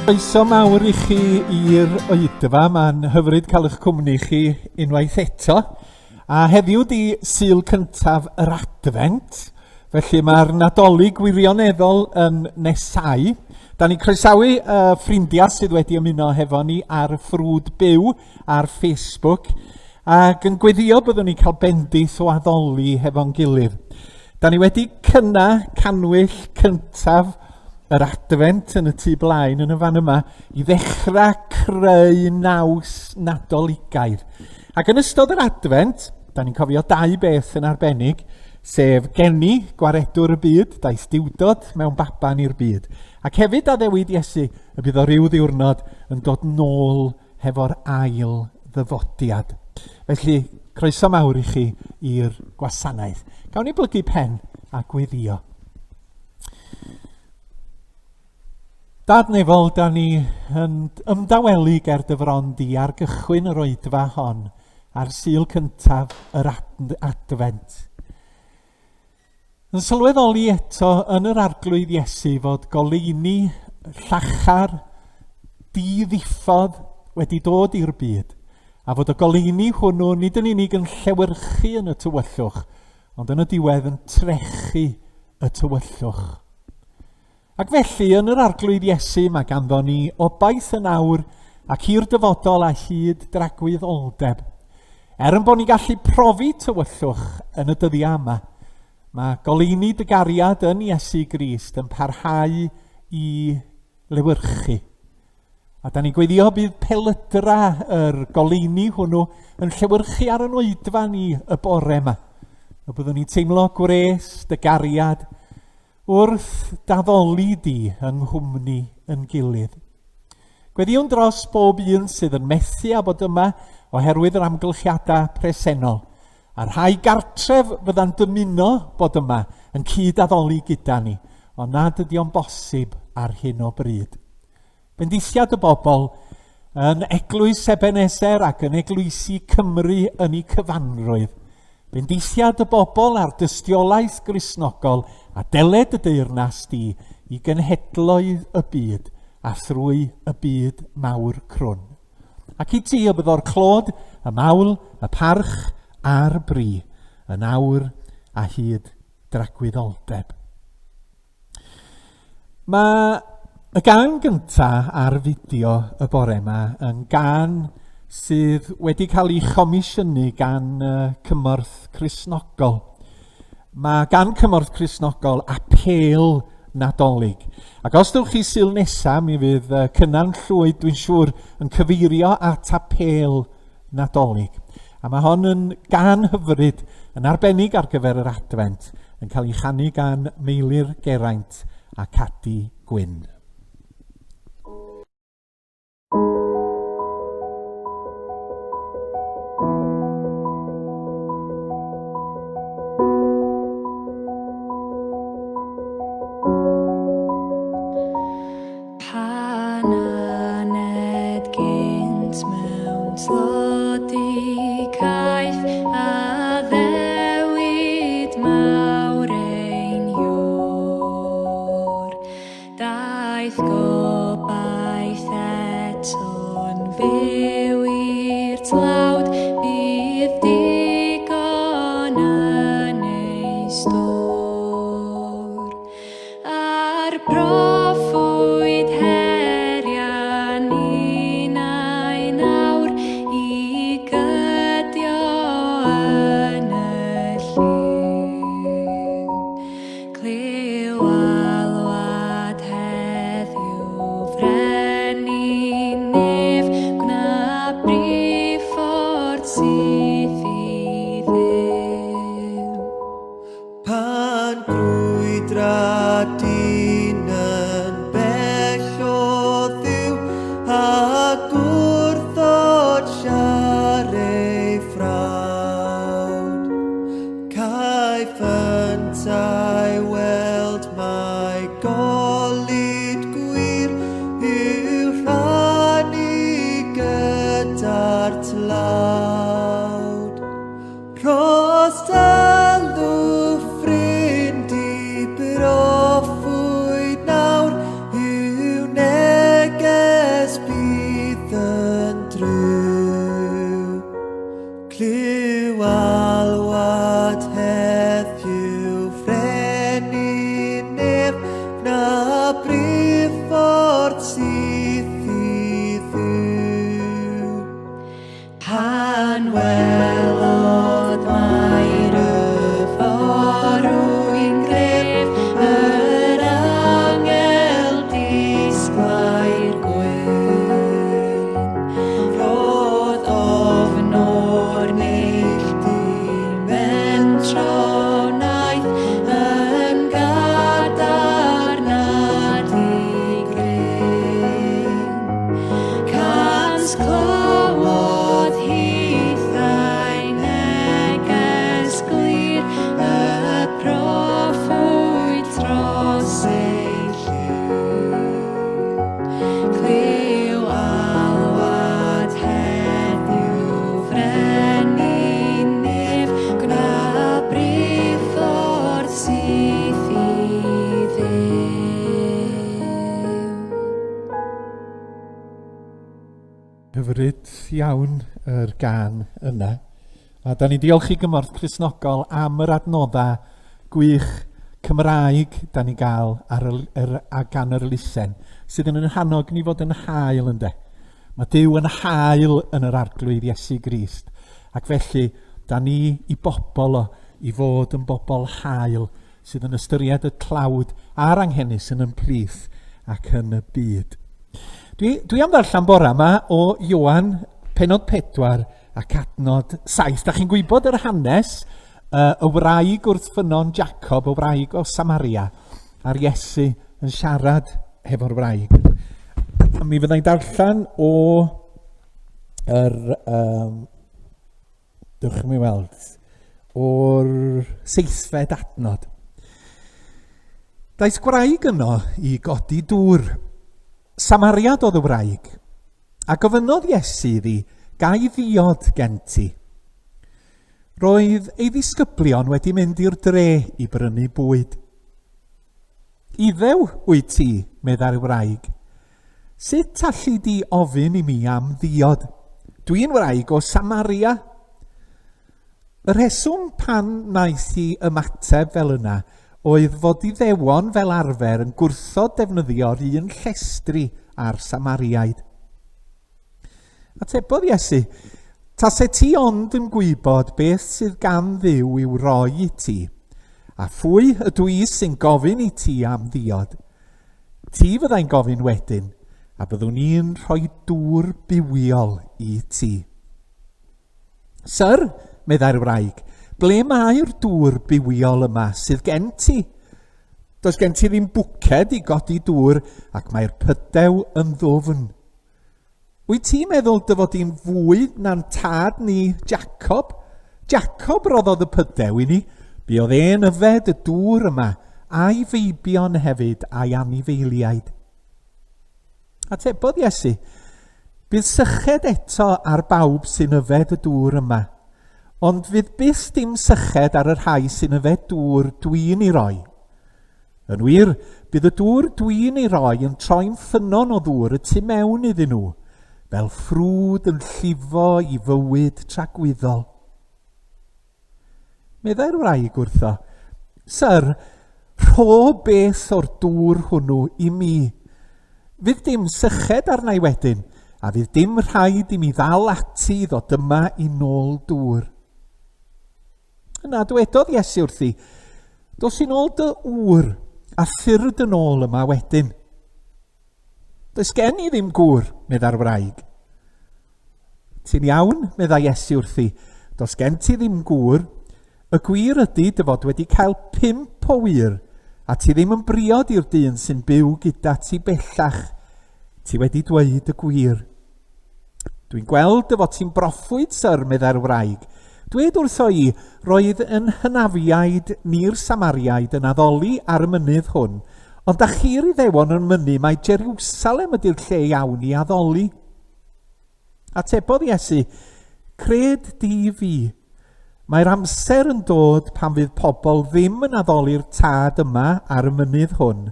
Croeso mawr i chi i'r Oedfa, mae'n hyfryd cael eich cwmni chi unwaith eto. A heddiw di Sul cyntaf yr Advent, felly mae'r Nadolig wirioneddol yn nesau. Da ni croesawu ffrindiau sydd wedi ymuno hefo ni ar ffrwd byw ar Facebook, ac yn gweddio byddwn ni cael bendith o addoli hefo'n gilydd. Da ni wedi canwyll cyntaf yr Advent yn y tu blaen yn y fan yma i ddechrau creu naws nadoligaidd. Ac yn ystod yr Advent, da ni'n cofio 2 beth yn arbennig, sef geni gwaredwr y byd, daeth diwdod mewn baban i'r byd. Ac hefyd addewid Iesu y bydd o ryw ddiwrnod yn dod nôl hefo'r ail ddyfodiad. Felly, croeso mawr i chi i'r gwasanaeth. Gawn ni blygu pen a gweddio. Dad Nefol, da ni yn ymdawelu ger dyfrondi ar gychwyn yr oedfa hon, ar Sul cyntaf yr advent. Yn sylweddoli eto yn yr arglwydd Iesu fod goleuni llachar, di-ddiffodd wedi dod i'r byd, a fod y goleuni hwnnw nid yn unig yn llewyrchu yn y tywyllwch, ond yn y diwedd yn trechu y tywyllwch. Ac felly, yn yr arglwydd Iesu, mae ganddo ni obaith yn awr ac i'r dyfodol a hyd dragwyddoldeb. Yn bod ni gallu profi tywyllwch yn y dyddiau yma, mae goleuni dy gariad yn Iesu Grist yn parhau i lewyrchu. A da ni gweddio bydd pelydra yr goleuni hwnnw yn llewyrchu ar yn oedfa ni y bore yma. A byddwn ni'n teimlo gwres dy gariad wrth daddoli di yng nghwmni yn gilydd. Gweddiwn dros bob un sydd yn methu a bod yma oherwydd yr amgylchiadau presennol. A rhai gartref fydda'n dymuno bod yma yn cyd-addoli gyda ni, ond nad ydy o'n bosib ar hyn o bryd. Bendithiad y bobl yn eglwys Ebeneser ac yn eglwysi Cymru yn ei cyfanrwydd. Bendithiad y bobl ar dystiolaeth Cristnogol a deled y deyrnas di i genhedloedd y byd a thrwy y byd mawr crwn. Ac i ti y bydd o'r clod, y mawl, y parch a'r bri, yn awr a hyd dragwyddoldeb. Mae y gan gyntaf ar fideo y bore yma yn gan sydd wedi cael ei chomisiynu gan Cymorth Cristnogol. Mae gan Cymorth Cristnogol apêl Nadolig. Ac os dywch chi Sul nesaf, mi fydd Cynan Llwyd, dwi'n siŵr, yn cyfeirio at apêl Nadolig. A mae hon yn gan hyfryd yn arbennig ar gyfer yr advent, yn cael ei chanu gan Meilir Geraint a Cadi Gwyn. Clyw alwad heddiw freni hyfryd iawn yr gan yna. A da ni diolch i Gymorth Cristnogol am yr adnoddau gwych Cymraeg da ni gael gan yr elusen, sydd yn hannog ni fod yn hael ynde. Mae Duw yn hael yn yr arglwydd Iesu Grist. Ac felly, da ni i bobl o i fod yn bobl hael sydd yn ystyried y tlawd a'r anghennus yn ymplith ac yn y byd. Dwi am ddarllen bore yma o Ioan pennod 4 ac adnod 7. Da chi'n gwybod yr hanes y wraig wrth ffynon Jacob, y wraig o Samaria, a'r Iesu yn siarad hefo'r wraig. A mi fyddai'n darllen o dewch mi weld, o'r 7fed adnod. Daeth gwraig yno i godi dŵr. Samariad oedd y wraig, a gofynnodd Iesu iddi, gai ddiod gen ti. Roedd ei ddisgyblion wedi mynd i'r dre i brynu bwyd. Iddew wyt ti, meddai'r wraig. Sut allu di ofyn i mi am ddiod? Dwi'n wraig o Samaria. Y rheswm pan wnaeth i ymateb fel yna oedd fod Iddewon fel arfer yn gwrthod defnyddio'r un llestri ar Samariaid. Atebodd Iesu, tase ti ond yn gwybod beth sydd gan Dduw i'w roi i ti, a phwy ydw i sy'n gofyn i ti am ddiod. Ti fyddai'n gofyn wedyn, a byddwn i'n rhoi dŵr bywiol i ti. Syr, meddai'r wraig, ble mae'r dŵr bywiol yma sydd gen ti? Does gen ti ddim bwced i godi dŵr ac mae'r pydew yn ddwfn. Wyt ti'n meddwl dy fod i'n fwy na'n tad ni Jacob? Jacob roddodd y pydew i ni, bu oedd e'n yfed y dŵr yma a'i feibion hefyd a'i anifeiliaid. Atebodd Iesu, bydd syched eto ar bawb sy'n yfed y dŵr yma, ond fydd byth dim syched ar y rhai sy'n yfed dŵr dwi'n ei roi. Yn wir, bydd y dŵr dwi'n ei roi yn troi'n ffynon o ddŵr y tu mewn iddyn nhw, fel ffrwd yn llifo i fywyd tragwyddol. Meddai'r wraig wrtho, Syr, rho beth o'r dŵr hwnnw i mi. Fydd dim syched arna i wedyn, a fydd dim rhaid i mi ddal ati ddod yma i nôl dŵr. Yna dywedodd Iesu wrthi, dos i nôl dy ŵr a ffyrdd yn ôl yma wedyn. Does gen i ddim gŵr, meddai'r wraig. Ti'n iawn, meddai Iesu wrthi, dos gen ti ddim gŵr, y gwir ydy dy fod wedi cael 5 o wir, a ti ddim yn briod i'r dyn sy'n byw gyda ti bellach. Ti wedi dweud y gwir. Dwi'n gweld dy fod ti'n broffwyd, Syr, meddai'r wraig. Dwed wrtho i, roedd yn hynafiaid ni'r Samariaid yn addoli ar y mynydd hwn, ond a chi'r Iddewon yn mynnu mae Jerusalem ydy'r lle iawn i addoli. Atebodd Iesu, cred di fi, mae'r amser yn dod pan fydd pobl ddim yn addoli'r tad yma ar y mynydd hwn,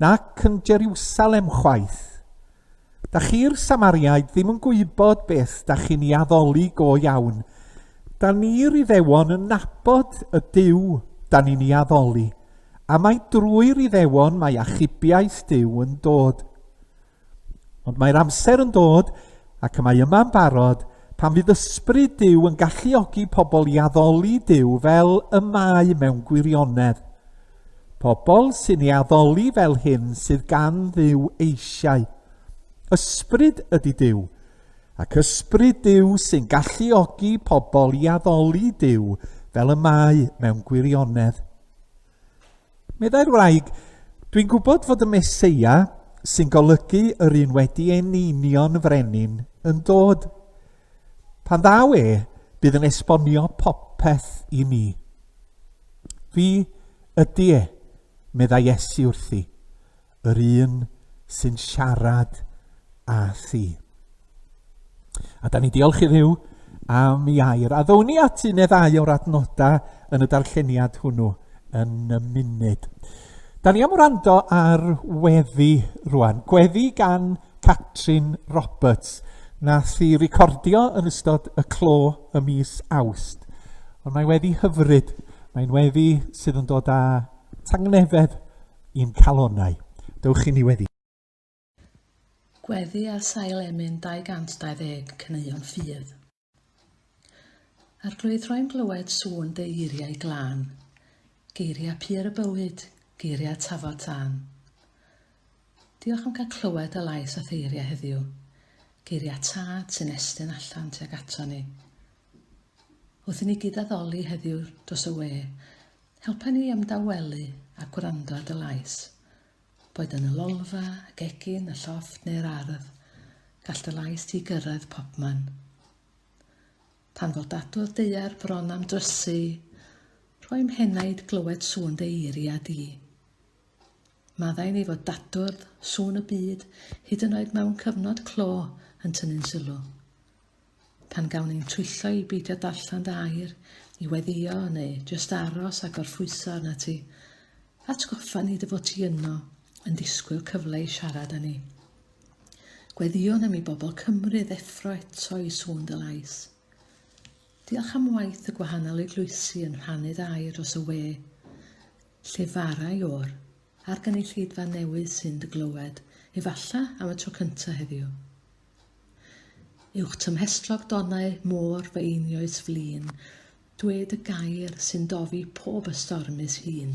nac yn Jerusalem chwaith. Da chi'r Samariaid ddim yn gwybod beth da chi'n ei addoli go iawn. Da ni'r Iddewon yn nabod y Duw da ni'n ei addoli, a mae drwy'r Iddewon mae achubiaeth Duw yn dod. Ond mae'r amser yn dod, ac mae yma'n barod, pan fydd ysbryd Duw yn galluogi pobl i addoli Duw fel y mae mewn gwirionedd. Pobl sy'n ei addoli fel hyn sydd gan Dduw eisiau. Ysbryd ydy Duw, ac ysbryd Duw sy'n galluogi pobl i addoli Duw fel y mae mewn gwirionedd. Meddai'r wraig, dwi'n gwybod fod y Meseia sy'n golygu yr un wedi eneinio'n frenin yn dod. Pan ddaw bydd yn esbonio popeth i ni. Fi ydy meddai Iesu wrthi, yr un sy'n siarad a thi. A da ni diolch i Dduw am ei air. A ddown ni at un neu ddau o'r adnodau yn y darlleniad hwnnw yn y munud. Da ni am wrando ar weddi rwan. Gweddi gan Catrin Roberts. nath i recordio yn ystod y clo y mis Awst. Ond mae wedi hyfryd. Mae'n weddi sydd yn dod â tangnefedd i'n calonnau. Dewch i ni wedi. Gweddi ar sail emyn 220 caneuon ffydd. Arglwydd rhoi'n glywed sŵn dy eiriau glân, geiriau pur y bywyd, geiriau tafod tân. Diolch am cael clywed y lais a theiriau heddiw, geiriau tad sy'n estyn allan tuag ato ni. Wrth i ni gyda ddoli heddiw dros y we, helpa ni ymdawelu a gwrando dy lais, boed yn y lolfa, y gegin, y llofft neu'r ardd, gall dy lais ti gyrraedd popman. Pan fod dadwr deiar bron am drysu, rhoi'm henaid glywed sŵn dy eiriau di. Maddau ni fod dadwr, sŵn y byd, hyd yn oed mewn cyfnod clo yn tynnu'n sylw. Pan gawn ni'n twyllo i beidio darllen dy air, i weddio neu jyst aros a gorffwyso arna ti, atgoffa ni dy fod ti yno yn disgwyl cyfle i siarad â ni. Gweddion am i bobl Cymru ddeffro eto i sŵn dy lais. Diolch am waith y gwahanol eglwysi yn rhannu dy air dros y we, lle farau o'r, a'r gynulleidfa newydd sy'n dy glywed, efalla am y tro cyntaf heddiw. Uwch tymhestrog donau môr fy einioes flin, dwed y gair sy'n dofi pob y stormus hun.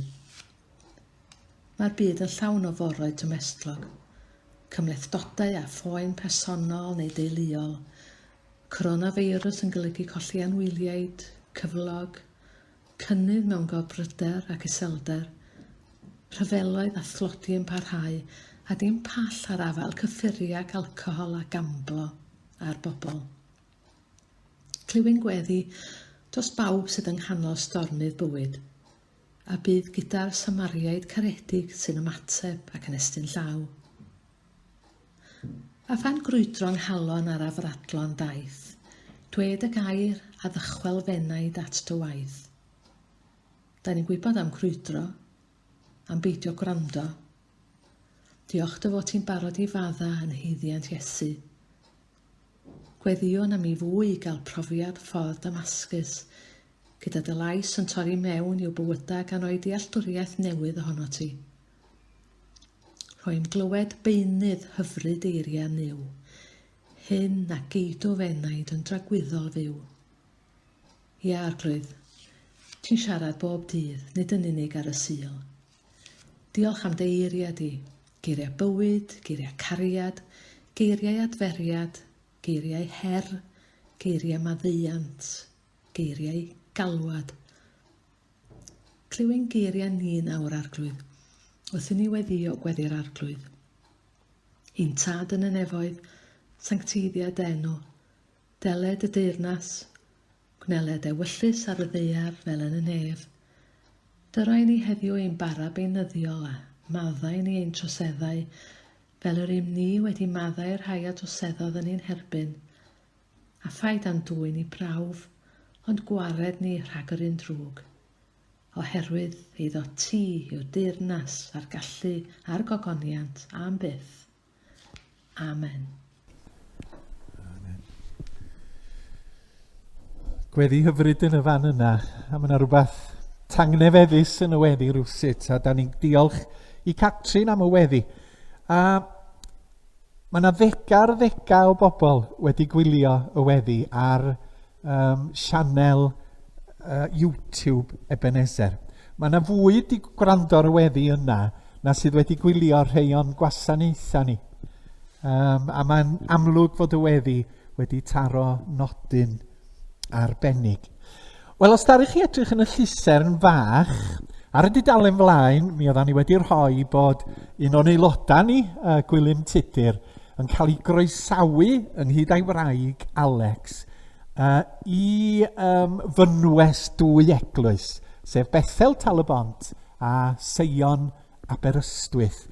Mae'r byd yn llawn o foroedd tymhestrog, cymlethdodau a phoen personol neu deuluol, coronavirus yn golygu colli anwyliaid, cyflog, cynnydd mewn gobryder ac iselder, rhyfeloedd a thlodi yn parhau, a dim pall ar afal cyffuriag alcohol a gamblo ar bobl. Cliwyn gweddi dros bawb sydd yng nghanol stormydd bywyd, a bydd gyda'r samariaid caredig sy'n ymateb ac yn estyn llaw. A phan grwydro'n halon ar afradlon daeth, dwed y gair a ddychwel fenaid at dy waith. Da ni'n gwybod am grwydro, am beidio gwrando. Diolch dy fod ti'n barod i fadda yn heiddiant Iesu. Gweddion am i fwy i gael profiad ffordd Damascus, gyda dy lais yn torri mewn i'w bywydau gan o'i dealltwriaeth newydd ohono ti. Rhoi'n glywed beunydd hyfryd eiriau niw, hyn na geidw fenaid yn dragwyddol fyw. Ia arglwydd, ti'n siarad bob dydd, nid yn unig ar y sul. Diolch am dy eiriau di, geiriau bywyd, geiriau cariad, geiriau adferiad, geiriau her, geiriau maddeuant, geiriau galwad. Cliwyn geiriau ni nawr arglwydd, wrth i ni weddio gweddi'r arglwydd. Un tad yn y nefoedd, sanctiddiad enw, deled y deyrnas, gwneled ewyllus ar y ddeiar fel yn y nef. Dyroi ni heddiw ein bara beunyddiol a maddau ni ein troseddau, fel yr un ni wedi maddau'r rhai a troseddodd yn ein herbyn, a phaid am dwyn i prawf, ond gwared ni rhag yr un drwg. Oherwydd eiddo ti yw'r deyrnas a'r gallu a'r gogoniant am beth. Amen. Amen. Gweddi hyfryd yn y fan yna, a mae yna rhywbeth tangnefeddus yn y weddi rwsut, a da ni'n diolch i Catrin am y weddi. A mae yna ddega o bobl wedi gwylio y weddi ar sianel YouTube Ebeneser. Mae yna fwy wedi gwrando ar y weddi yna na sydd wedi gwylio rhai o'n gwasanaethau ni. A mae'n amlwg fod y weddi wedi taro nodyn arbennig. Wel, os darich chi edrych yn y llusern fach, ar y dudalen flaen, mi oeddan ni wedi rhoi bod un o'n aelodau ni, Gwilym Tudur, yn cael ei groesawu ynghyd â'i wraig Alex i fynwes dwy eglwys, sef Bethel Talybont a Seion Aberystwyth,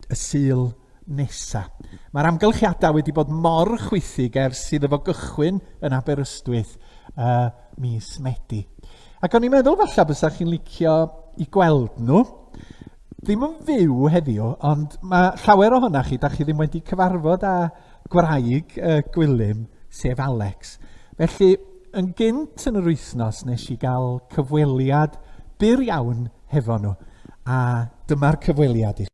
y Sul nesa. Mae'r amgylchiadau wedi bod mor chwythig ers iddo fo gychwyn yn Aberystwyth mis Medi. Ac o'n i'n meddwl falle bysach chi'n licio i gweld nhw. Ddim yn fyw heddiw, ond mae llawer ohonoch chi, da chi ddim wedi cyfarfod â gwraig Gwilym sef Alex. Felly, yn gynt yn yr wythnos nes i gael cyfweliad byr iawn hefo nhw. A dyma'r cyfweliad i.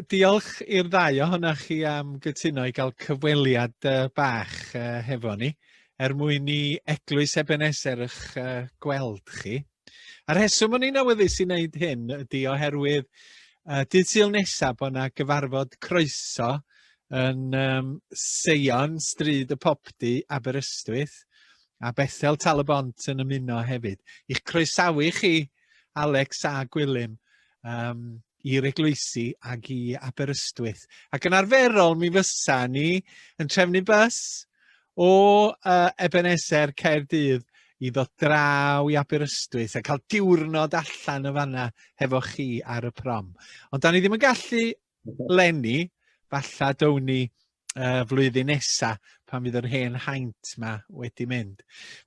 Diolch i'r ddau ohonoch chi am gytuno i gael cyfweliad bach hefo ni, mwyn i Eglwys Ebeneser eich gweld chi. A'r rheswm o'n i'n awyddus i wneud hyn ydy oherwydd dydd Sul nesaf bod yna gyfarfod croeso yn Seion, Stryd y Popdy, Aberystwyth, a Bethel Talabont yn ymuno hefyd. I'ch croesawu chi, Alex a Gwilym, i'r eglwysi ac i Aberystwyth. Ac yn arferol mi fysa ni yn trefnu bus o Ebeneser Caerdydd i ddod draw i Aberystwyth a cael diwrnod allan y fanna hefo chi ar y prom. Ond da ni ddim yn gallu lenni, falla down ni flwyddyn nesa pan fydd yr hen haint ma wedi mynd.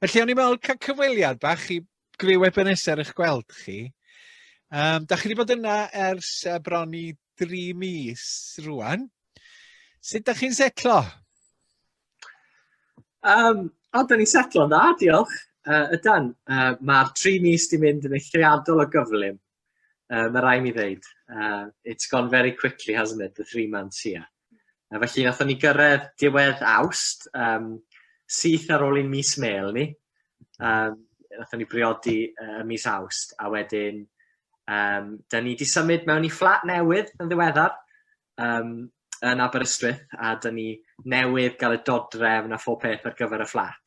Felly o'n i'n meddwl cael cyfweliad bach i griw Ebeneser eich gweld chi. Da chi wedi bod yna ers bron i 3 mis rwan. Sut da chi'n setlo? Da ni'n setlo'n dda, diolch. Ydan, mae'r 3 mis di mynd yn eithriadol o gyflym. Mae rai mi ddeud. It's gone very quickly, hasn't it, the 3 months here. Felly, nathon ni gyrraedd diwedd Awst, syth ar ôl un mis Mel ni. Nathon ni briodi mis Awst, a wedyn da ni di symud mewn i fflat newydd yn ddiweddar yn Aberystwyth, a da ni newydd gael y dodrefn a phob peth ar gyfer y fflat.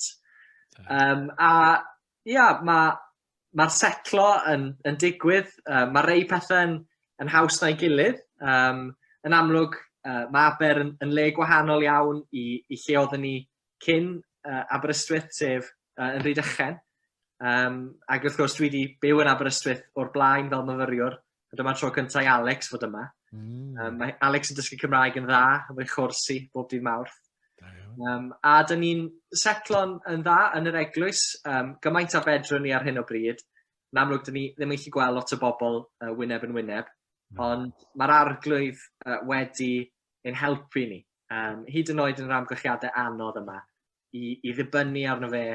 Mae'r setlo yn digwydd, mae rei pethau yn haws na'i gilydd. Yn amlwg, mae Aber yn le gwahanol iawn i lle oedden ni cyn Aberystwyth, sef yn Rhydychen. Ac wrth gwrs dwi wedi byw yn Aberystwyth o'r blaen fel myfyriwr. Dyma'r tro cyntaf i Alex fod yma. Mae Alex yn dysgu Cymraeg yn dda, yn fwy chwrsi bob dydd Mawrth. A da ni'n setlo'n yn dda yn yr eglwys, gymaint a fedrwn ni ar hyn o bryd. Yn amlwg, da ni ddim eich gweld lot o bobl wyneb yn wyneb, ond mae'r arglwydd wedi ein helpu ni. Hyd yn oed yn yr amgylchiadau anodd yma, i ddibynnu arno fe.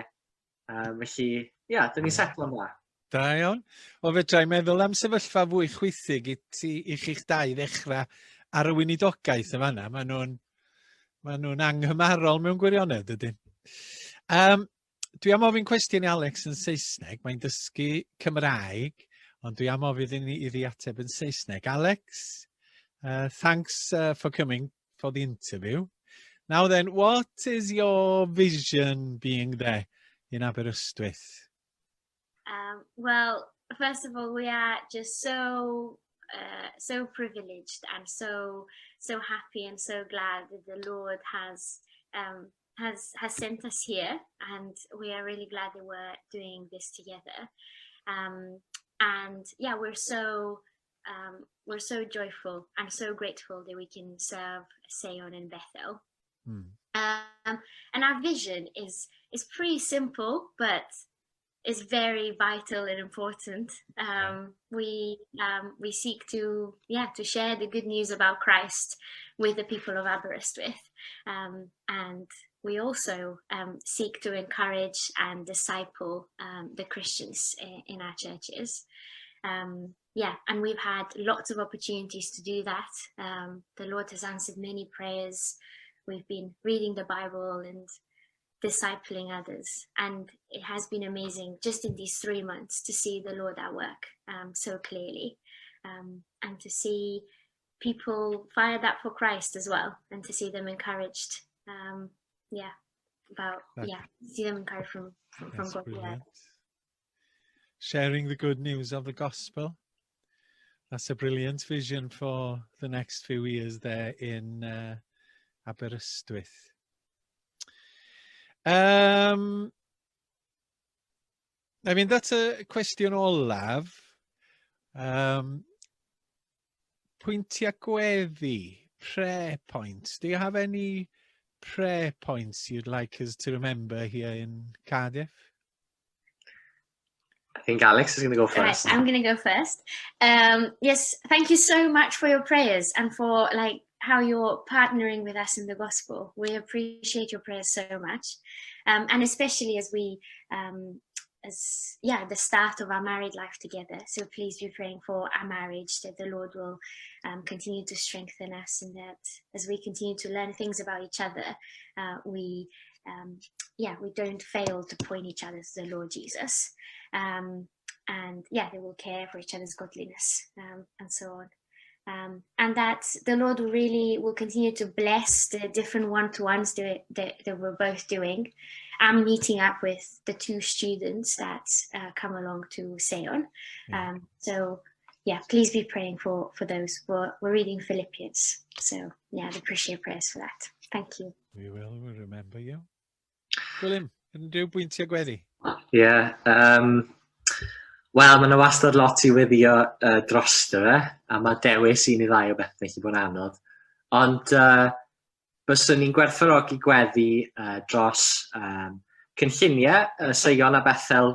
Felly, da ni'n setlo'n dda. Da iawn. O fedra i meddwl am sefyllfa fwy chwythig i chi'ch dau ddechrau ar y weinidogaeth y fanna. Maen nhw'n anghymarol mewn gwirionedd, ydyn. Dwi am ofyn cwestiwn i Alex yn Saesneg. Mae'n dysgu Cymraeg, ond dwi am ofyn iddi ateb yn Saesneg. Alex, thanks for coming for the interview. Now then, what is your vision being there in Aberystwyth? Well, first of all, we are just so privileged and so happy and so glad that the Lord has sent us here, and we are really glad that we're doing this together. And yeah, we're so joyful and so grateful that we can serve Seion and Bethel. And our vision is pretty simple, but is very vital and important. We seek to share the good news about Christ with the people of Aberystwyth, and we also seek to encourage and disciple the Christians in our churches. And we've had lots of opportunities to do that. The Lord has answered many prayers. We've been reading the Bible and discipling others, and it has been amazing just in these 3 months to see the Lord at work so clearly, and to see people fired up for Christ as well, and to see them encouraged. See them encouraged from God. Yeah. Sharing the good news of the gospel. That's a brilliant vision for the next few years there in Aberystwyth. I mean, that's a cwestiwn olaf. Pwyntiau gweddi, prayer points. Do you have any prayer points you'd like us to remember here in Cardiff? think Alex is going to go first. Right, I'm going to go first. Yes, thank you so much for your prayers and for how you're partnering with us in the gospel. We appreciate your prayers so much, and especially as we, the start of our married life together. So please be praying for our marriage, that the Lord will continue to strengthen us, and that as we continue to learn things about each other, we don't fail to point each other to the Lord Jesus. And they will care for each other's godliness, and so on. And that the Lord will continue to bless the different one-to-ones that we're both doing. I'm meeting up with the 2 students that come along to Seon. Please be praying for those. We're reading Philippians. So I'd appreciate prayers for that. Thank you. We'll remember you. Gwilym, unrhyw bwyntiau gweddi? Wel, mae yna wastad lot i weddio drosto fe, a mae dewis un I ddau o beth felly bod yn anodd. Ond byswn ni'n gwerthfawrogi gweddi dros cynlluniau Seion a Bethel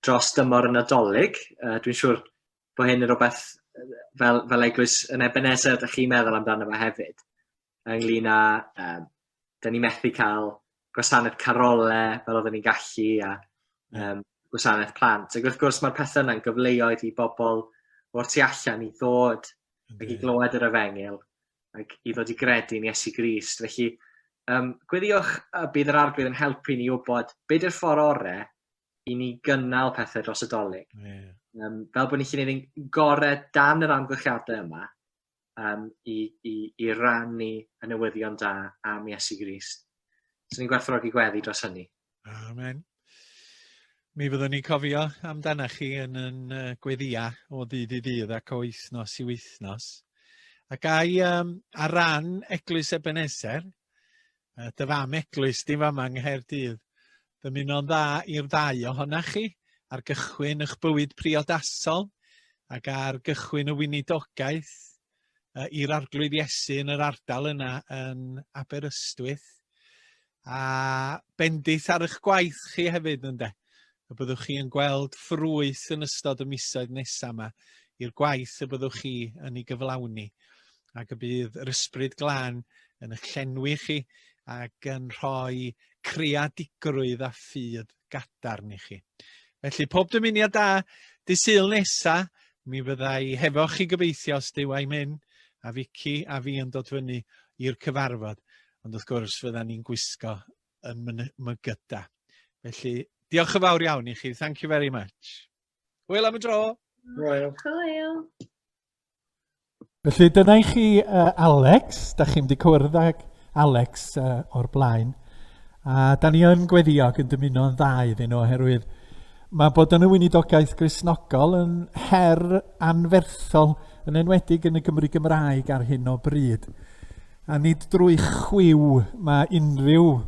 dros dymor y Nadolig. Dwi'n siŵr bod hyn yn rhywbeth fel eglwys yn Ebeneser, ydych chi'n meddwl amdano fe hefyd. Ynglyn â, da ni methu cael gwasanaeth carolau fel oedden ni'n gallu a gwasanaeth plant. Ac wrth gwrs mae'r pethau yna'n gyfleoedd I bobl o'r tu allan I ddod ac I glywed yr efengil ac I ddod I gredu yn Iesu Grist. Felly, gweddiwch bydd yr arglwydd yn helpu ni wybod beth yw'r ffordd orau I ni gynnal pethau dros y dolyg. Fel bod ni'n gallu gwneud yn gorau dan yr amgylchiadau yma I rannu y newyddion da am Iesu Grist. So ni'n gwerthfawrogi gweddi dros hynny. Amen. Mi fyddwn ni'n cofio amdana chi yn gweddia o ddydd I ddydd ac o wythnos I wythnos. Ac ar ran Eglwys Ebeneser, dy fam eglwys di fama yng Nghaerdydd, dymuno'n dda i'r ddau ohonach chi ar gychwyn eich bywyd priodasol ac ar gychwyn y weinidogaeth i'r arglwydd Iesu yn yr ardal yna yn Aberystwyth. A bendith ar eich gwaith chi hefyd ynde. Y byddwch chi yn gweld ffrwyth yn ystod y misoedd nesaf yma i'r gwaith y byddwch chi yn ei gyflawni. Ac y bydd yr ysbryd glân yn eich llenwi chi ac yn rhoi creadigrwydd a ffydd gadarn I chi. Felly pob dymuniad da dy Sul nesa, mi fyddai hefo chi gobeithio os dyw a'i mynd, a Vicky a fi yn dod fyny i'r cyfarfod. Ond wrth gwrs fydda ni'n gwisgo yn mygyda. Felly, diolch yn fawr iawn I chi. Thank you very much. Hwyl am y tro. Hwyl. Felly, dyna I chi Alex. Da chi'n di cwrdd ag Alex o'r blaen. A da ni yn gweddiog yn dymuno'n dda iddyn nhw oherwydd mae bod yn y weinidogaeth Cristnogol yn her anferthol yn enwedig yn y Gymru Gymraeg ar hyn o bryd. A nid drwy chwiw mae unrhyw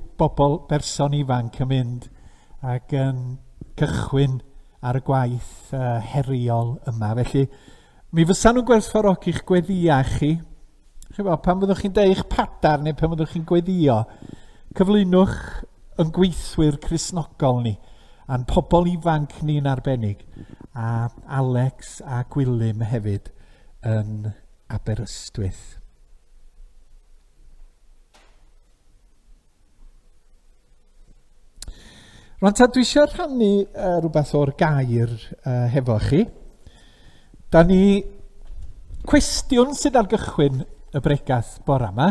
berson ifanc yn mynd ac yn cychwyn ar y gwaith heriol yma. Felly, mi fysa nhw'n gwerthfawrogi eich gweddia chi. Pan fyddwch chi'n deud eich padar neu pan fyddwch chi'n gweddio, cyflwynwch yn gweithwyr Cristnogol ni, a'n pobl ifanc ni'n arbennig, a Alex a Gwilym hefyd yn Aberystwyth. Rwan ta, dwi eisiau rhannu rhywbeth o'r gair hefo chi. Da ni cwestiwn sydd ar gychwyn y bregath bore yma.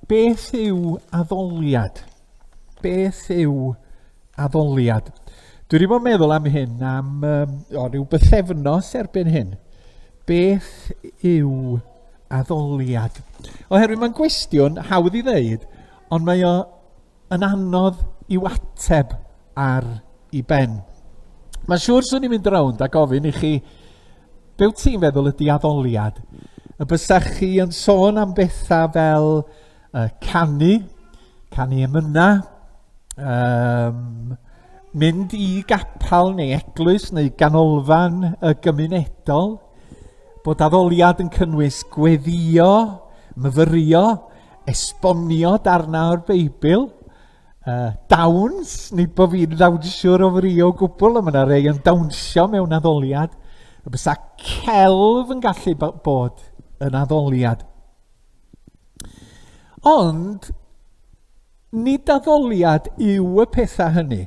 Beth yw addoliad? Beth yw addoliad? Dwi wedi bod yn meddwl am hyn am ryw bythefnos erbyn hyn. Beth yw addoliad? Oherwydd mae'n gwestiwn hawdd I ddeud, ond mae o yn anodd i'w ateb ar I ben. Mae'n siŵr swn i'n mynd rownd a gofyn I chi, be wyt ti'n feddwl ydy addoliad? Y bysach chi yn sôn am bethau fel canu emyna, mynd I gapal neu eglwys neu ganolfan gymunedol, bod addoliad yn cynnwys gweddio, myfyrio, esbonio darna o'r Beibl, dawns, nid bod fi'n dawnsiwr o fri o gwbl, yma yna rei yn dawnsio mewn addoliad. Bysa celf yn gallu bod yn addoliad. Ond, nid addoliad yw y pethau hynny,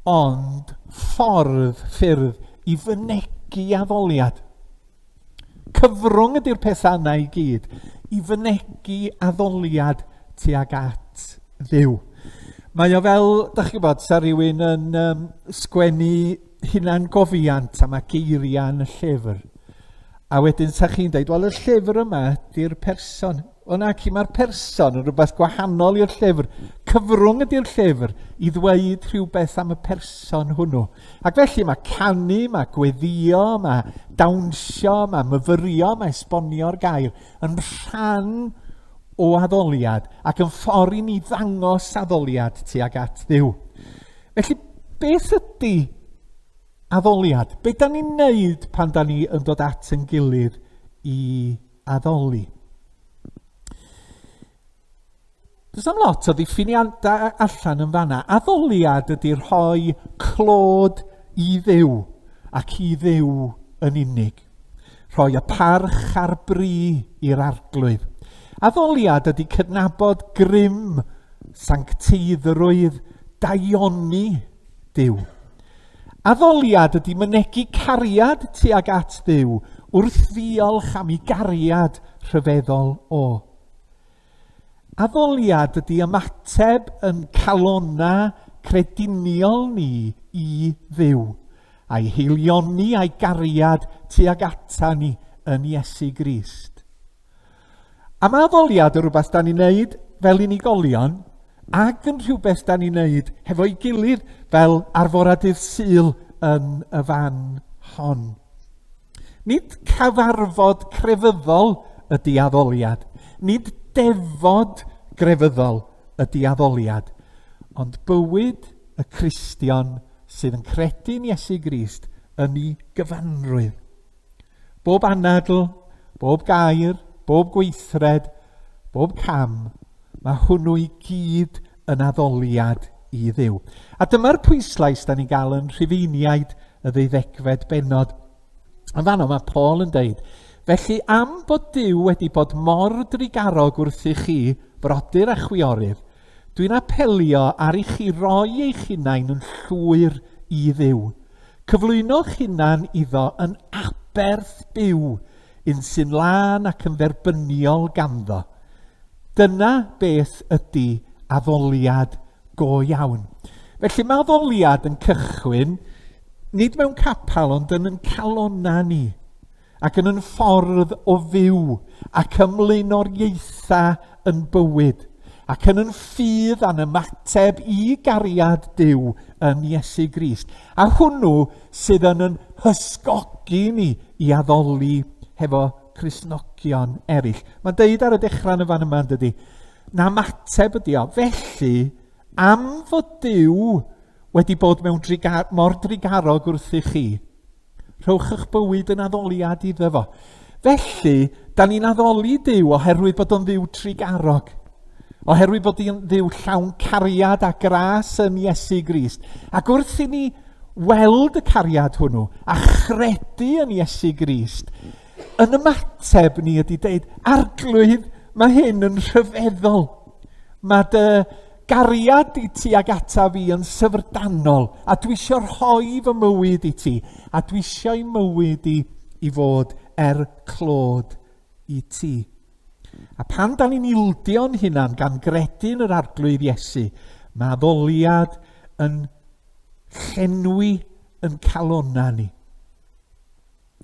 ond ffyrdd i fynegu addoliad. Cyfrwng ydy'r pethau yna i gyd, i fynegu addoliad tuag at Dduw. Mae o fel, dach chi'n bod, sa rhywun yn sgwennu hunan gofiant am y geiriau yn y llyfr. A wedyn sa chi'n dweud, wel, y llyfr yma ydy'r person. O na, mae'r person yn rhywbeth gwahanol i'r llyfr. Cyfrwng ydy'r llyfr i ddweud rhywbeth am y person hwnnw. Ac felly mae canu, mae gweddio, mae dawnsio, mae myfyrio, mae esbonio'r gair yn rhan o addoliad ac yn ffordd i ni ddangos addoliad tuag at Dduw. Felly, beth ydy addoliad? Be da ni'n neud pan da ni yn dod at yn gilydd i addoli? Does am lot o ddiffiniadau allan yn fanna. Addoliad ydy rhoi clod i Dduw ac i Dduw yn unig. Rhoi y parch a'r bri i'r arglwydd. Addoliad ydy cydnabod grym, sancteiddrwydd, daioni Duw. Addoliad ydy mynegu cariad tuag at Dduw wrth ddiolch am ei gariad rhyfeddol o. Addoliad ydy ymateb yn calonna crediniol ni i Dduw, a'i heilioni a'i gariad tuag ata ni yn Iesu Grist. A mae addoliad yn rhywbeth da ni'n neud fel unigolion ac yn rhywbeth da ni'n neud hefo'i gilydd fel arforadydd Sul yn y fan hon. Nid cyfarfod crefyddol ydy addoliad, nid defod grefyddol ydy addoliad, ond bywyd y Cristion sydd yn credu'n Iesu Grist yn ei gyfanrwydd. Bob anadl, bob gair, bob gweithred, bob cam, mae hwnnw i gyd yn addoliad i Dduw. A dyma'r pwyslais da ni'n gael yn Rhufeiniaid y 12fed bennod. Yn fanno mae Paul yn deud, felly am bod Duw wedi bod mor drigarog wrth i chi, brodyr a chwiorydd, dwi'n apelio ar i chi roi eich hunain yn llwyr i Dduw. Cyflwyno'ch hunan iddo yn aberth byw, un sy'n lan ac yn dderbyniol ganddo. Dyna beth ydy addoliad go iawn. Felly mae addoliad yn cychwyn, nid mewn capal, ond yn ein calonna ni, ac yn ffordd o fyw, ac ymlaenoriaetha yn bywyd, ac yn ffydd a'n ymateb i gariad Duw yn Iesu Grist. A hwnnw sydd yn hysgogi ni i addoli hefo Cristnogion eraill. Mae'n deud ar y dechrau yn y fan yma, dydy, na mateb ydy o. Felly, am fod Duw wedi bod mewn mor drigarog wrth i chi, rhowch eich bywyd yn addoliad iddo fo. Felly, da ni'n addoli Duw oherwydd bod o'n Dduw trigarog. Oherwydd bod o'n Dduw llawn cariad a gras yn Iesu Grist. Ac wrth i ni weld y cariad hwnnw a chredu yn Iesu Grist, yn ymateb ni ydy deud, arglwydd, mae hyn yn rhyfeddol. Mae dy gariad i ti ag ata fi yn syfrdanol, a dwi eisiau rhoi fy mywyd i ti, a dwi eisiau mywyd i fod clod i ti. A pan da ni'n ildio'n hunan gan gredu'n yr arglwydd Iesu, mae addoliad yn llenwi yn calonna ni.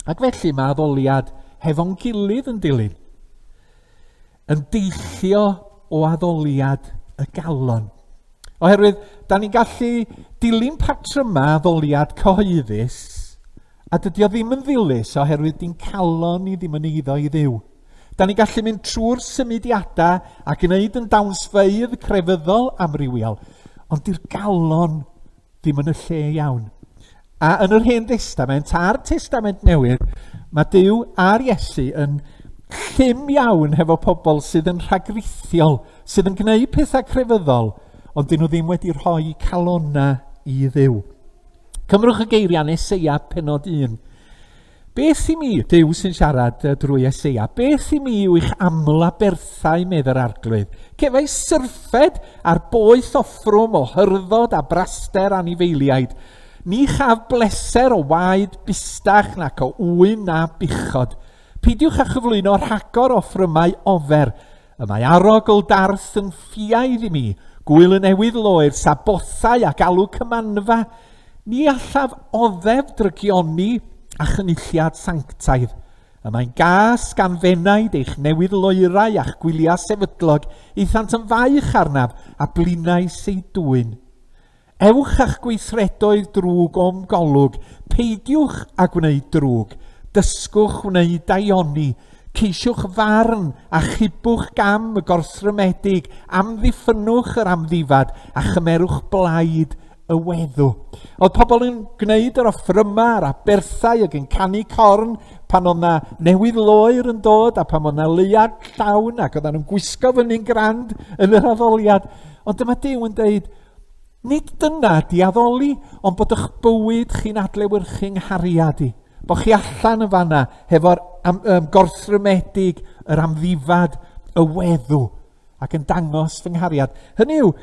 Ac felly mae addoliad hefo'n gilydd yn dilyn, yn deillio o addoliad y galon. Oherwydd, da ni'n gallu dilyn patryma addoliad cyhoeddus, a dydy o ddim yn ddilys oherwydd di'n calon ni ddim yn eiddo i Dduw. Da ni'n gallu mynd trwy'r symudiadau a gwneud yn dawnsfeydd crefyddol amrywiol, ond di'r galon ddim yn y lle iawn. A yn yr Hen Testament a'r Testament Newydd, mae Duw a'r Iesu yn llym iawn hefo pobl sydd yn rhagrithiol, sydd yn gwneud pethau crefyddol, ond dyn nhw ddim wedi rhoi calonna i Dduw. Cymrwch y geiriau Eseia penod 1. Beth i mi, Duw sy'n siarad drwy Eseia, beth i mi yw eich aml a berthau medda'r arglwydd? Cefau syrffed a'r boeth offrwm o hyrddod a braster anifeiliaid. Ni chaf bleser o waed bistach nac o wyn na bichod. Pidiwch a chyflwyno rhagor o ffrymau ofer. Y mae arogl darth yn ffiaidd i mi, gwyl yn newydd loer, sabothau ac alw cymanfa. Ni allaf oddef drygioni a chynulliad sanctaidd. Y mae'n gas gan fenaid eich newydd loerau a'ch gwyliau sefydlog, eithant yn faich arnaf a blinau seidwyn. Ewch a'ch gweithredoedd drwg o'm golwg, peidiwch a gwneud drwg, dysgwch wneud daioni, ceisiwch farn a chibwch gam y gorthrymedig, amddiffynwch yr amddifad a chymerwch blaid y weddw. Oedd pobl yn gwneud yr offryma a'r aberthau ac yn canu corn pan oedd na newydd loer yn dod a pan oedd na leiad llawn ac oedd nhw'n gwisgo fyny'n grand yn yr addoliad. Ond dyma Duw yn dweud, nid dyna di addoli, ond bod eich bywyd chi'n adlewyrchu'n nghariad i. Bo chi allan y fanna hefo'r gorthrymedig, yr amddifad, y weddw ac yn dangos fy nghariad. Hynny yw,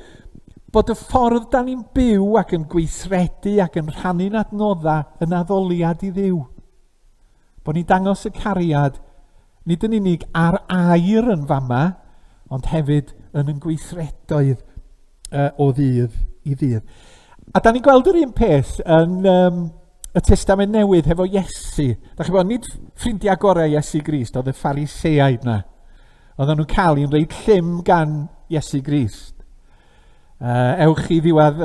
bod y ffordd da ni'n byw ac yn gweithredu ac yn rhannu'n adnoddau yn addoliad i Dduw. Bod ni'n dangos y cariad, nid yn unig ar air yn fama, ond hefyd yn gweithredoedd o ddydd i ddydd. A da ni'n gweld yr un peth yn y Testament Newydd hefo Iesu. Da chi bod, nid ffrindiau gorau Iesu Grist, oedd y Phariseaid na. Oedden nhw'n cael un reid llym gan Iesu Grist. Ewch i ddiwedd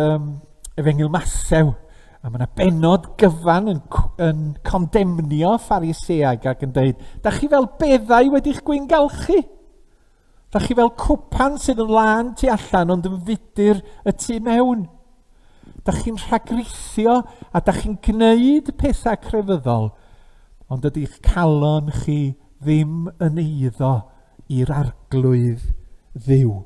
Efengyl Mathew, a mae yna benod gyfan yn condemnio Phariseaid ac yn dweud, da chi fel beddau wedi'ch gwyngalchu? Da chi fel cwpan sydd yn lan tu allan ond yn fudur y tu mewn? Da chi'n rhagritho a da chi'n gwneud pethau crefyddol, ond ydy'ch calon chi ddim yn eiddo i'r arglwydd Dduw.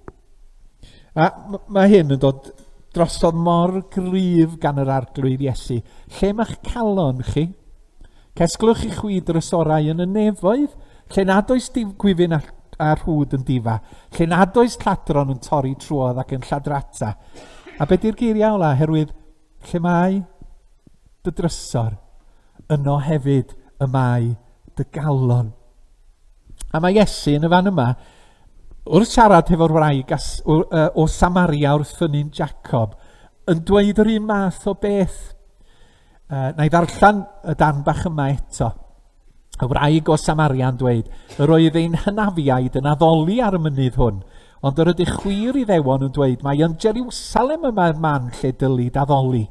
A mae hyn yn dod drosodd mor gryf gan yr arglwydd Iesu. Lle mae'ch calon chi? Cesglwch i'ch wydrysorau yn y nefoedd, lle nad oes gwifyn a rhwd yn difa, lle nad oes lladron yn torri trwodd ac yn lladrata. A be di'r geiriau ola? Herwydd lle mae dy drysor, yno hefyd y mae dy galon. A mae Iesu yn y fan yma, wrth siarad hefo'r wraig o Samaria wrth ffynnu'n Jacob, yn dweud yr un math o beth. Na i ddarllen y darn bach yma eto. Y wraig o Samaria yn dweud, yr oedd ein hynafiaid yn addoli ar y mynydd hwn, ond yr ydych chwir i ddewon yn dweud, mae yn Jerusalem yma'r man lle dylid addoli.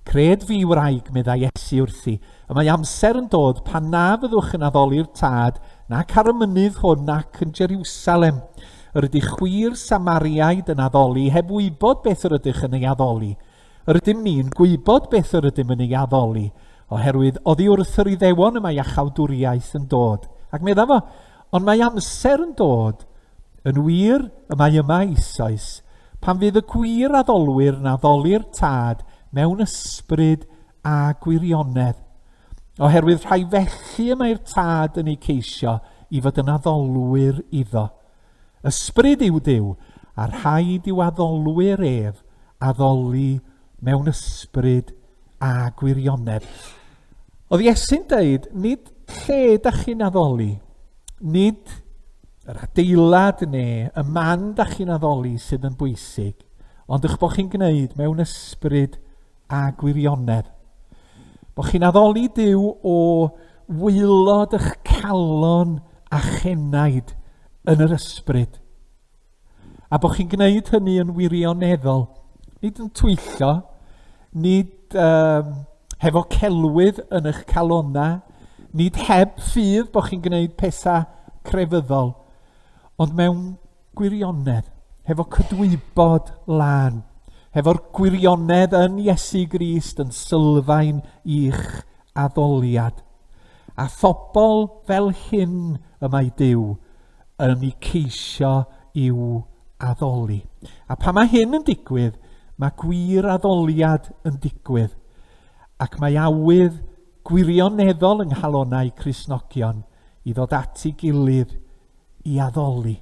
Cred fi wraig, meddai Iesu wrthi, y mae amser yn dod pan na fyddwch yn addoli'r tad, nac ar y mynydd hwn nac yn Jerusalem. Yr ydych chwir Samariaid yn addoli, heb wybod beth yr ydych yn ei addoli. Yr ydym ni'n gwybod beth yr ydym yn ei addoli, oherwydd oddi wrth yr iddewon y mae achawdwriaeth yn dod. Ac medda fo, ond mae amser yn dod, yn wir y mae yma eisoes, pan fydd y gwir addolwyr yn addoli'r tad mewn ysbryd a gwirionedd. Oherwydd rhai felly y mae'r tad yn ei ceisio i fod yn addolwyr iddo. Ysbryd yw Duw, a rhaid i'w addolwyr ef addoli mewn ysbryd a gwirionedd. Oedd Iesu'n dweud, nid lle da chi'n addoli, nid yr adeilad neu y man da chi'n addoli sydd yn bwysig, ond eich bod chi'n gwneud mewn ysbryd a gwirionedd. Bod chi'n addoli Duw o waelod eich calon a chenaid yn yr ysbryd. A bod chi'n gwneud hynny yn wirioneddol, nid yn twyllo, nid hefo celwydd yn eich calonna, nid heb ffydd bod chi'n gwneud pethau crefyddol, ond mewn gwirionedd, hefo cydwybod lan, hefo'r gwirionedd yn Iesu Grist yn sylfaen i'ch addoliad. A phobl fel hyn y mae Duw yn ei ceisio i'w addoli. A pan mae hyn yn digwydd, mae gwir addoliad yn digwydd. Ac mae awydd gwirioneddol yng nghalonnau Cristnogion i ddod at ei gilydd i addoli.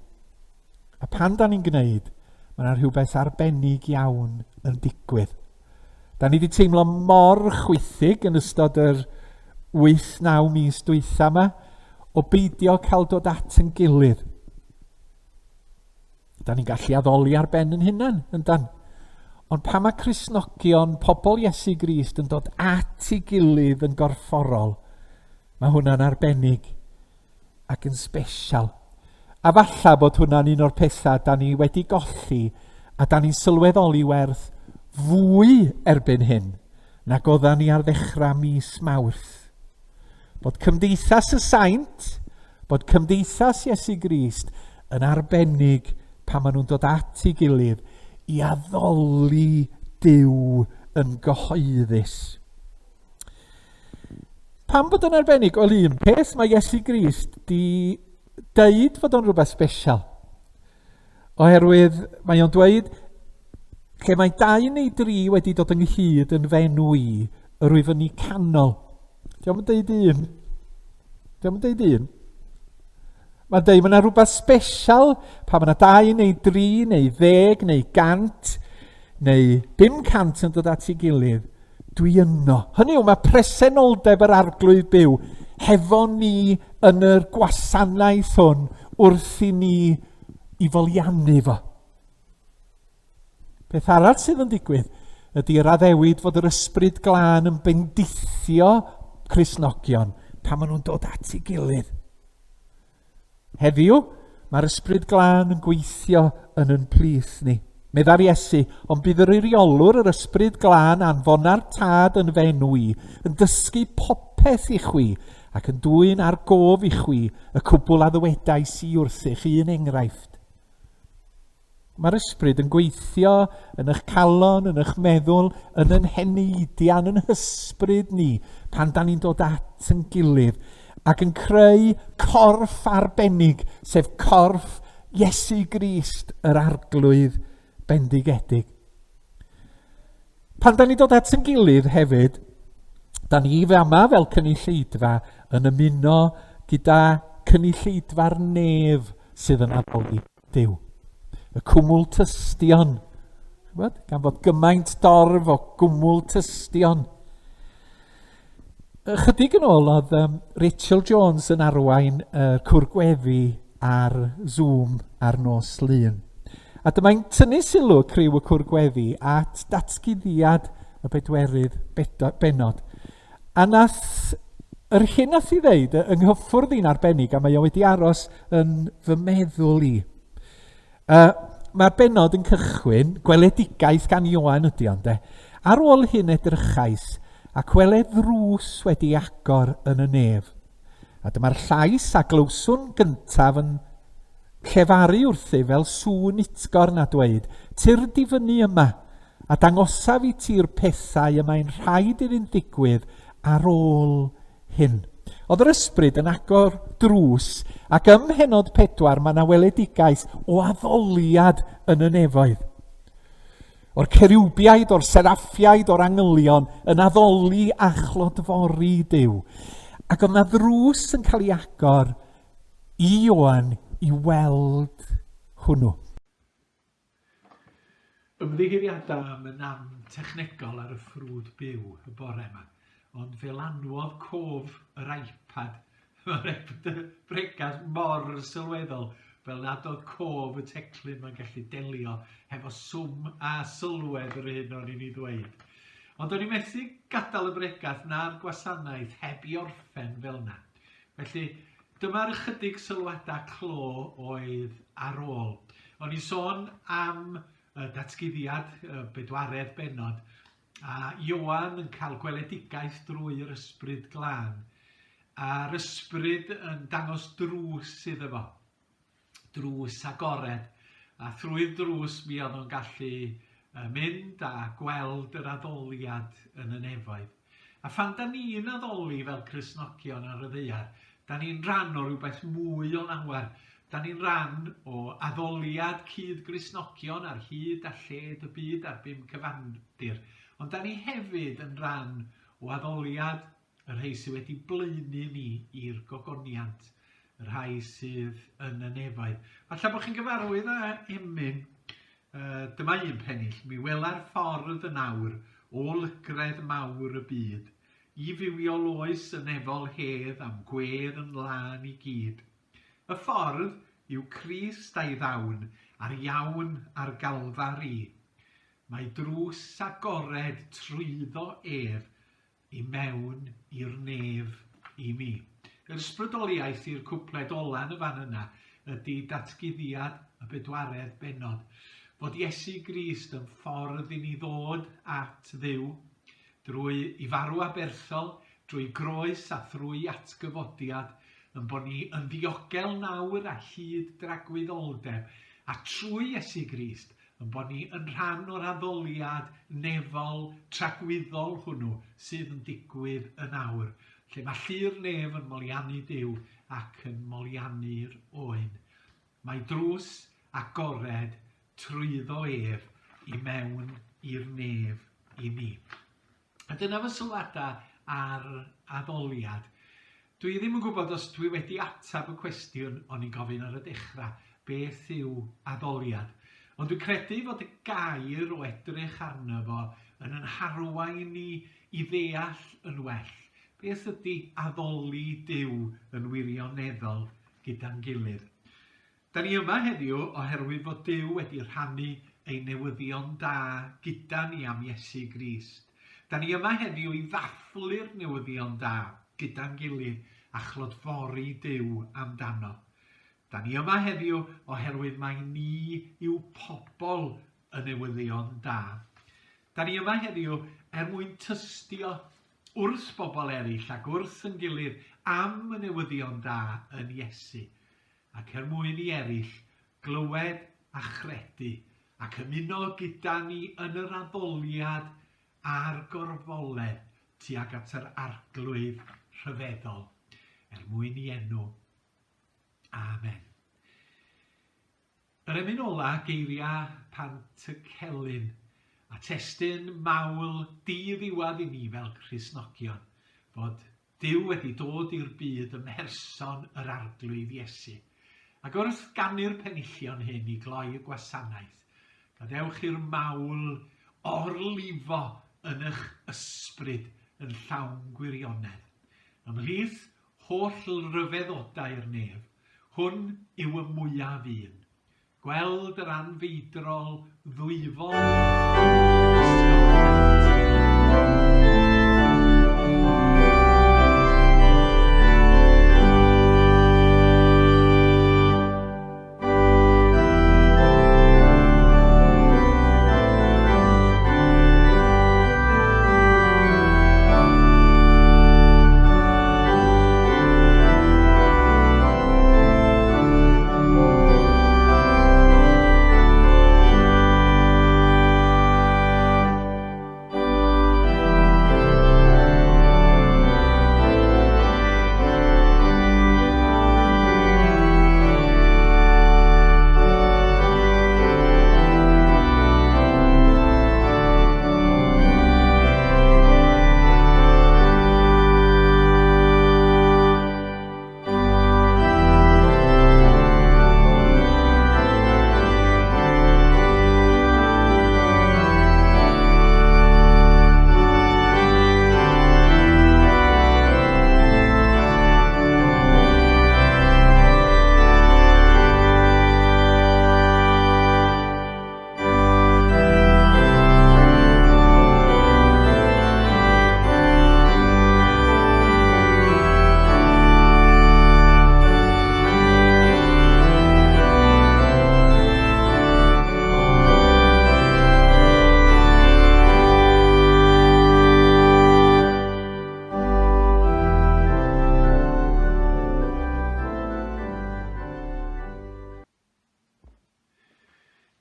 A pan da ni'n gwneud, mae yna rhywbeth arbennig iawn yn digwydd. Da ni wedi teimlo mor chwythig yn ystod yr 8-9 mis dwytha yma o beidio cael dod at yn gilydd. Da ni'n gallu addoli ar ben yn hunan, yndan? Ond pan mae Cristnogion, pobl Iesu Grist yn dod at ei gilydd yn gorfforol, mae hwnna'n arbennig ac yn sbesial. A falla bod hwnna'n un o'r pethau da ni wedi golli a da ni'n sylweddoli werth fwy erbyn hyn nag oeddan ni ar ddechrau mis Mawrth. Bod cymdeithas y saint, bod cymdeithas Iesu Grist yn arbennig pan maen nhw'n dod at ei gilydd i addoli Duw yn gyhoeddus. Pam bod yn arbennig? Wel, un peth mae Iesu Grist di deud fod o'n rhywbeth sbesial. Oherwydd mae o'n dweud, lle mae 2 neu 3 wedi dod ynghyd yn fenw i, yr wyf yn ei canol. Diolch yn deud un. Diolch yn deud un. Mae'n deud, mae yna rhywbeth sbesial pan mae yna 2 neu 3 neu 10 neu 100 neu 500 yn dod at ei gilydd. Dwi yno. Hynny yw, mae presenoldeb yr arglwydd byw hefo ni yn yr gwasanaeth hwn wrth i ni i foliannu fo. Beth arall sydd yn digwydd ydy'r addewid fod yr ysbryd glân yn bendithio Cristnogion pan maen nhw'n dod at ei gilydd. Heddiw, mae'r ysbryd glân yn gweithio yn yn plith ni. Meddar Iesu, ond bydd yr iriolwr yr ysbryd glân anfona'r tad yn fenw i, yn dysgu popeth i chwi, ac yn dwyn ar gof i chwi y cwbl addywedais i wrthych un enghraifft. Mae'r ysbryd yn gweithio yn eich calon, yn eich meddwl, yn yn heneidian, yn hysbryd ni, pan da ni'n dod at yn gilydd, ac yn creu corff arbennig, sef corff Iesu Grist, yr arglwydd bendigedig. Pan da ni'n dod at yn gilydd hefyd, da ni fama fel cynulleidfa yn ymuno gyda cynulleidfa'r nef sydd yn addoli Duw. Y cwmwl tystion. Gan fod gymaint dorf o gwmwl tystion. Chydig yn ôl oedd Rachel Jones yn arwain cwrgweddi ar Zoom ar nos Lun. A dyma'n tynnu sylw criw y cwrgweddi at datguddiad y bedwerydd benod. A nath yr hyn nath I ddeud yng nghyffwrdd un arbennig, a mae o wedi aros yn fy meddwl I. Mae'r benod yn cychwyn, gweledigaeth gan Ioan ydy ond Ar ôl hyn edrychais, ac weled ddrws wedi agor yn y nef. A dyma'r llais a glywswn gyntaf yn llefaru wrthi fel sŵn itgor na dweud, tyr difynnu yma, a dangosaf I ti'r pethau y mae'n rhaid iddy'n digwydd ar ôl hyn. Oedd yr ysbryd yn agor drws, ac ym Mhenod 4 mae yna weledigaeth o addoliad yn y nefoedd. O'r ceriwbiaid, o'r seraffiaid, o'r angylion yn addoli a chlodfori Duw. Ac oedd yna ddrws yn cael ei agor I Ioan I weld hwnnw. Ymddiheuriadau am y nam technegol ar y ffrwd byw y bore yma. Ond fel anwodd cof yr iPad, mae'r bregas mor sylweddol fel nad oedd cof y teclyn mae'n gallu delio hefo swm a sylwedd yr hyn o'n i'n ei ddweud. Ond o'n i methu gadael y bregas na'r gwasanaeth heb I orffen fel yna. Felly, dyma'r ychydig sylwadau clo oedd ar ôl. O'n i sôn am datguddiad bedwaredd benod, a Ioan yn cael gweledigaeth drwy'r ysbryd glân. A'r ysbryd yn dangos drws iddo fo. Drws agored. A thrwy'r drws mi oedd o'n gallu mynd a gweld yr addoliad yn y nefoedd. A phan da ni'n addoli fel Cristnogion ar y ddaear, da ni'n rhan o rhywbeth mwy o lawer. Da ni'n rhan o addoliad Cyd Cristnogion ar hyd a lled y byd ar 5 cyfandir. Ond da ni hefyd yn rhan o addoliad y rhai sydd wedi blaenu ni i'r gogoniant, y rhai sydd yn y nefoedd. Falle bod chi'n gyfarwydd â Emyn, dyma un pennill, mi wela'r ffordd yn awr o lygredd mawr y byd, i fywiol oes yn efol hedd am gwedd yn lan i gyd. Y ffordd yw Crist a'i ddawn a'r iawn a'r galfari. Mae drws agored trwyddo ef i mewn i'r nef i mi. Yr ysbrydoliaeth i'r cwpled ola yn y fan yna ydy datguddiad y 4 bennod. Fod Iesu Grist yn ffordd i ni ddod at Dduw drwy i farw aberthol, drwy groes a thrwy atgyfodiad, yn bod ni yn ddiogel nawr a hyd dragwyddoldeb, a trwy Iesu Grist yn bod ni yn rhan o'r addoliad nefol tragwyddol hwnnw sydd yn digwydd yn awr, lle mae llu'r nef yn moliannu Duw ac yn moliannu'r oen. Mae drws agored trwyddo ef i mewn i'r nef i ni. A dyna fy sylwadau ar addoliad. Dwi ddim yn gwybod os dwi wedi atab y cwestiwn o'n i'n gofyn ar y dechrau, beth yw addoliad? Ond dwi'n credu fod y gair o edrych arno fo yn yn harwain ni i ddeall yn well. Beth ydy addoli Duw yn wirioneddol gyda'n gilydd? Da ni yma heddiw oherwydd fod Duw wedi rhannu ei newyddion da gyda ni am Iesu Grist. Da ni yma heddiw i ddathlu'r newyddion da gyda'n gilydd a chlodfori Duw amdano. Da ni yma heddiw oherwydd mae ni yw pobl y newyddion da. Da ni yma heddiw mwyn tystio wrth bobl eraill ac wrth yn gilydd am y newyddion da yn Iesu, ac mwyn i eraill glywed a chredu ac ymuno gyda ni yn yr addoliad a'r gorfoledd tuag at yr arglwydd rhyfeddol, mwyn i enw. Amen. Yr emyn ola geiriau Pant y Celyn, a testyn mawl di-ddiwedd i ni fel Cristnogion, fod Duw wedi dod i'r byd ym mherson yr arglwydd Iesu. Ac wrth gannu'r penillion hyn i gloi y gwasanaeth, gadewch i'r mawl orlifo yn eich ysbryd yn llawn gwirionedd. Ymhlith holl ryfeddodau'r nef, hwn yw y mwyaf un. Gweld yr anfeidrol ddwyfol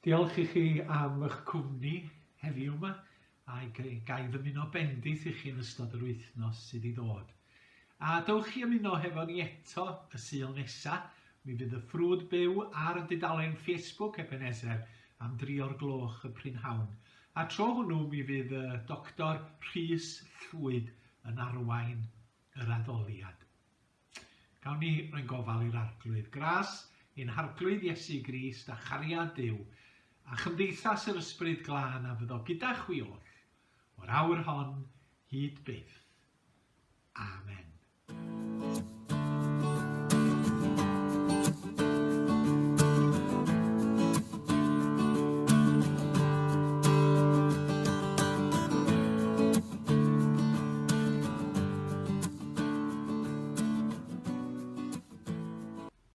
Diolch i chi am eich cwmni heddiw yma, a gai ddymuno bendith i chi yn ystod yr wythnos sydd i ddod. A dowch chi ymuno hefo ni eto y Sul nesaf, mi fydd y ffrwd byw ar y dudalen Facebook Ebeneser am 3 o'r gloch y prynhawn. A tro hwnnw mi fydd y Doctor Rhys Llwyd yn arwain yr addoliad. Gawn ni rwy'n gofal i'r arglwydd. Gras i'n harglwydd Iesu Grist a chariad Duw, a chymdeithas yr ysbryd glân a fyddo gyda chwi oll, o'r awr hon hyd byth. Amen.